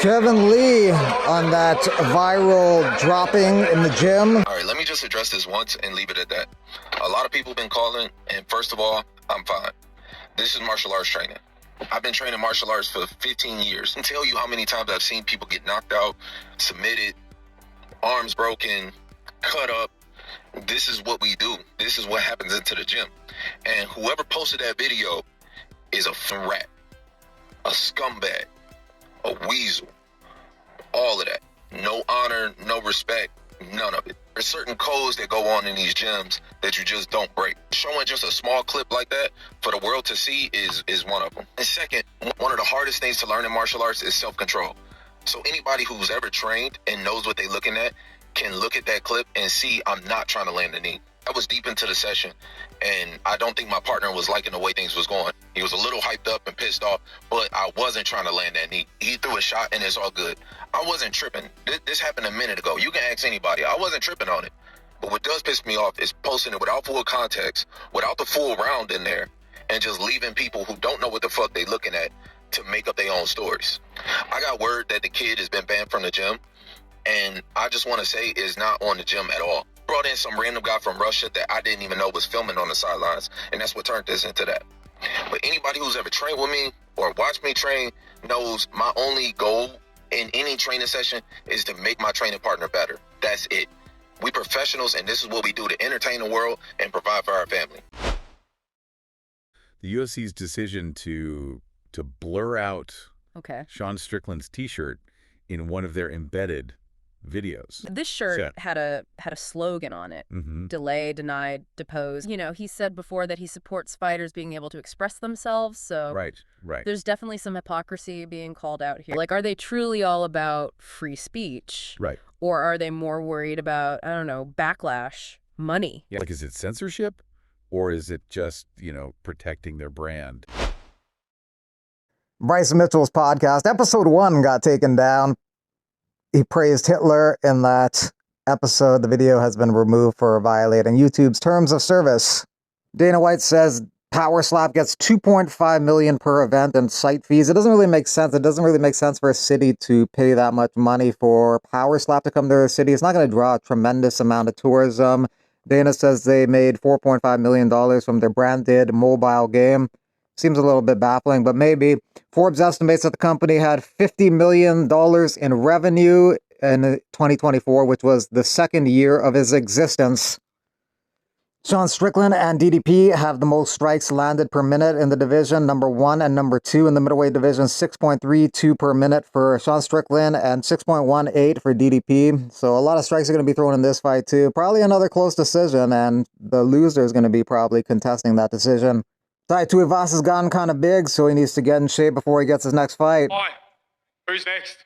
Kevin Lee on that viral dropping in the gym. All right, let me just address this once and leave it at that. A lot of people been calling, and first of all, I'm fine. This is martial arts training. I've been training martial arts for 15 years. I can tell you how many times I've seen people get knocked out, submitted, arms broken, cut up. This is what we do. This is what happens into the gym. And whoever posted that video is a rat, a scumbag, a weasel, all of that. No honor, no respect, none of it. There's certain codes that go on in these gyms that you just don't break. Showing just a small clip like that for the world to see is one of them. And second, one of the hardest things to learn in martial arts is self-control. So anybody who's ever trained and knows what they're looking at can look at that clip and see I'm not trying to land a knee. I was deep into the session, and I don't think my partner was liking the way things was going. He was a little hyped up and pissed off, but I wasn't trying to land that knee. He threw a shot, and it's all good. I wasn't tripping. This happened a minute ago. You can ask anybody. I wasn't tripping on it. But what does piss me off is posting it without full context, without the full round in there, and just leaving people who don't know what the fuck they looking at to make up their own stories. I got word that the kid has been banned from the gym, and I just want to say is not on the gym at all. Brought in some random guy from Russia that I didn't even know was filming on the sidelines, and that's what turned this into that. But anybody who's ever trained with me or watched me train knows my only goal in any training session is to make my training partner better. That's it. We professionals, and this is what we do to entertain the world and provide for our family. The UFC's decision to blur out Sean Strickland's T-shirt in one of their embedded videos. This shirt had a slogan on it. Delay, deny, depose. You know, he said before that he supports fighters being able to express themselves, so Right. there's definitely some hypocrisy being called out here. Like, are they truly all about free speech? Right. Or are they more worried about, I don't know, backlash, money? Yeah. Like, is it censorship? Or is it just, protecting their brand? Bryce Mitchell's podcast, episode 1 got taken down. He praised Hitler in that episode. The video has been removed for violating YouTube's terms of service. Dana White says Power Slap gets $2.5 million per event and site fees. It doesn't really make sense. It doesn't really make sense for a city to pay that much money for Power Slap to come to their city. It's not going to draw a tremendous amount of tourism. Dana says they made $4.5 million from their branded mobile game. Seems a little bit baffling, but maybe. Forbes estimates that the company had $50 million in revenue in 2024, which was the second year of its existence. Sean Strickland and DDP have the most strikes landed per minute in the division, number 1 and number 2 in the middleweight division, 6.32 per minute for Sean Strickland and 6.18 for DDP. So a lot of strikes are going to be thrown in this fight too. Probably another close decision, and the loser is going to be probably contesting that decision. Tai Tuivasa has gotten kind of big, so he needs to get in shape before he gets his next fight. Hi, who's next?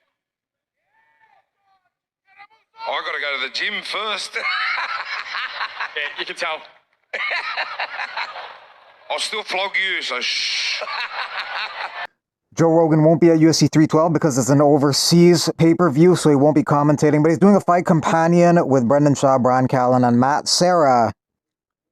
I got to go to the gym first. Yeah, you can tell. I'll still flog you, so shh. Joe Rogan won't be at UFC 312 because it's an overseas pay-per-view, so he won't be commentating, but he's doing a fight companion with Brendan Shaw, Brian Callen, and Matt Serra.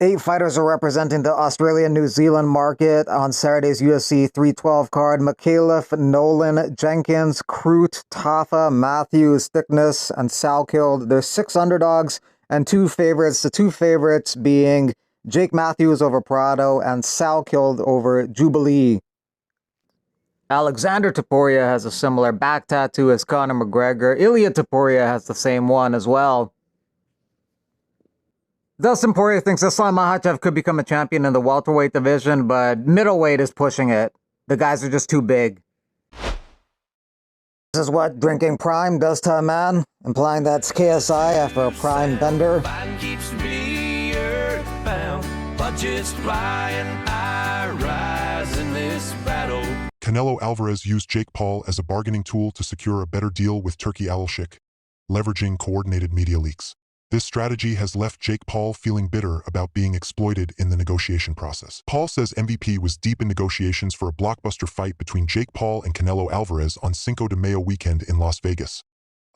8 fighters are representing the Australian-New Zealand market on Saturday's UFC 312 card. McAuliffe, Nolan, Jenkins, Crute, Tafa, Matthews, Thickness, and Salkild. There's 6 underdogs and 2 favorites. The 2 favorites being Jake Matthews over Prado and Salkild over Jubilee. Alexander Topuria has a similar back tattoo as Conor McGregor. Ilya Topuria has the same one as well. Dustin Poirier thinks Islam Makhachev could become a champion in the welterweight division, but middleweight is pushing it. The guys are just too big. This is what drinking Prime does to a man, implying that's KSI after a Prime bender. Canelo Alvarez used Jake Paul as a bargaining tool to secure a better deal with Turki Al-Sheikh, leveraging coordinated media leaks. This strategy has left Jake Paul feeling bitter about being exploited in the negotiation process. Paul says MVP was deep in negotiations for a blockbuster fight between Jake Paul and Canelo Alvarez on Cinco de Mayo weekend in Las Vegas.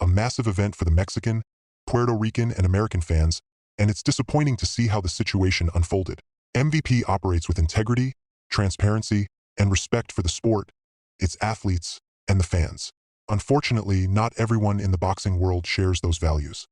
A massive event for the Mexican, Puerto Rican, and American fans, and it's disappointing to see how the situation unfolded. MVP operates with integrity, transparency, and respect for the sport, its athletes, and the fans. Unfortunately, not everyone in the boxing world shares those values.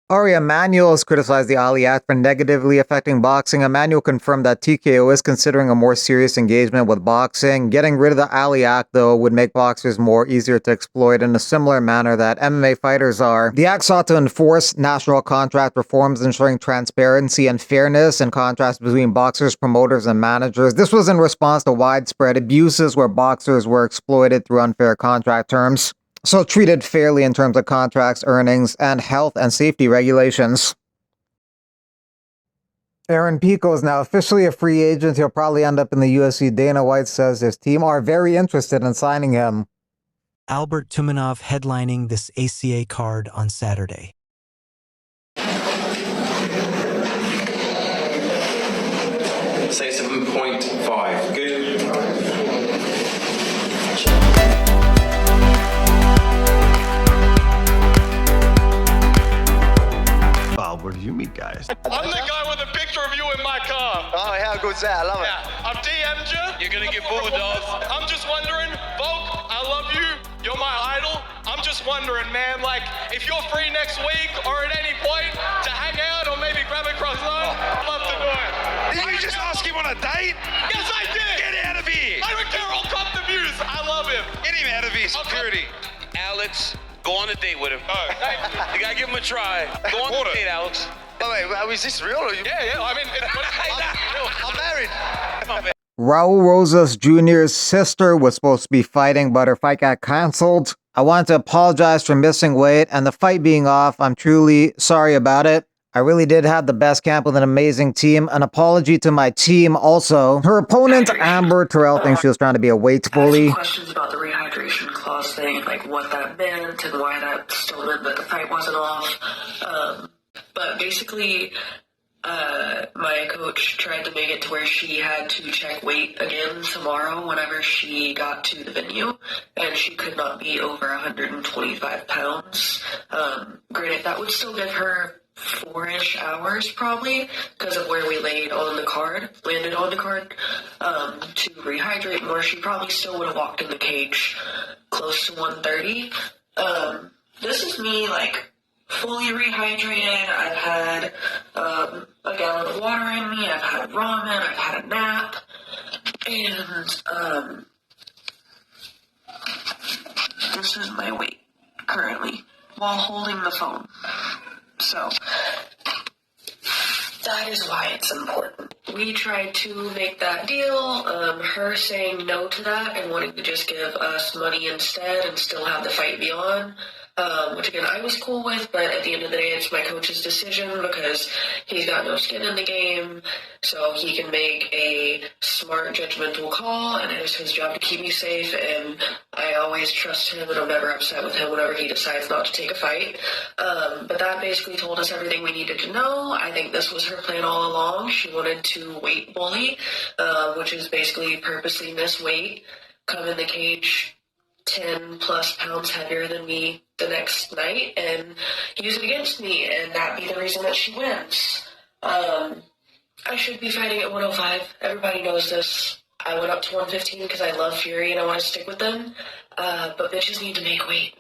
Ari Emanuel has criticized the Ali Act for negatively affecting boxing. Emanuel confirmed that TKO is considering a more serious engagement with boxing. Getting rid of the Ali Act, though, would make boxers more easier to exploit in a similar manner that MMA fighters are. The act sought to enforce national contract reforms, ensuring transparency and fairness in contracts between boxers, promoters, and managers. This was in response to widespread abuses where boxers were exploited through unfair contract terms. So treated fairly in terms of contracts, earnings, and health and safety regulations. Aaron Pico is now officially a free agent. He'll probably end up in the UFC. Dana White says his team are very interested in signing him. Albert Tumanov headlining this ACA card on Saturday. Say 7.5. Good. Where did you meet, guys? I'm the guy with a picture of you in my car. Oh, how good's that? I love it. I've DM'd you. You're gonna get bulldozed. I'm just wondering, Volk, I love you. You're my idol. I'm just wondering, man, like, if you're free next week or at any point to hang out or maybe grab a croissant, I'd love to do it. Did you just ask him on a date? Yes, I did. Get out of here. I don't care. I'll cop the views. I love him. Get him out of here, security. Alex, go on a date with him. Oh, thank you. You gotta give him a try. Go on a date, Alex. Oh, wait, is this real? Or you... Yeah, I mean, I'm married. Come on, man. Raul Rosas Jr.'s sister was supposed to be fighting, but her fight got canceled. I want to apologize for missing weight and the fight being off. I'm truly sorry about it. I really did have the best camp with an amazing team. An apology to my team also. Her opponent, Amber Terrell, thinks she was trying to be a weight bully. I had questions about the rehydration clause thing, like what that meant and why that still meant that the fight wasn't off. But basically, my coach tried to make it to where she had to check weight again tomorrow whenever she got to the venue, and she could not be over 125 pounds. Granted, that would still give her 4-ish hours probably because of where we landed on the card, to rehydrate more. She probably still would have walked in the cage close to 130. This is me like fully rehydrated. I've had a gallon of water in me. I've had ramen. I've had a nap, and this is my weight currently while holding the phone. So, that is why it's important. We tried to make that deal, her saying no to that and wanting to just give us money instead and still have the fight be on, which again I was cool with, but at the end of the day it's my coach's decision because he's got no skin in the game, so he can make a smart, judgmental call, and it is his job to keep me safe, and I always trust him, and I'm never upset with him whenever he decides not to take a fight. But that basically told us everything we needed to know. I think this was her plan all along. She wanted to weight bully, which is basically purposely miss weight, come in the cage 10 plus pounds heavier than me the next night, and use it against me, and that be the reason that she wins. I should be fighting at 105. Everybody knows this. I went up to 115 because I love Fury and I want to stick with them. But bitches need to make weight.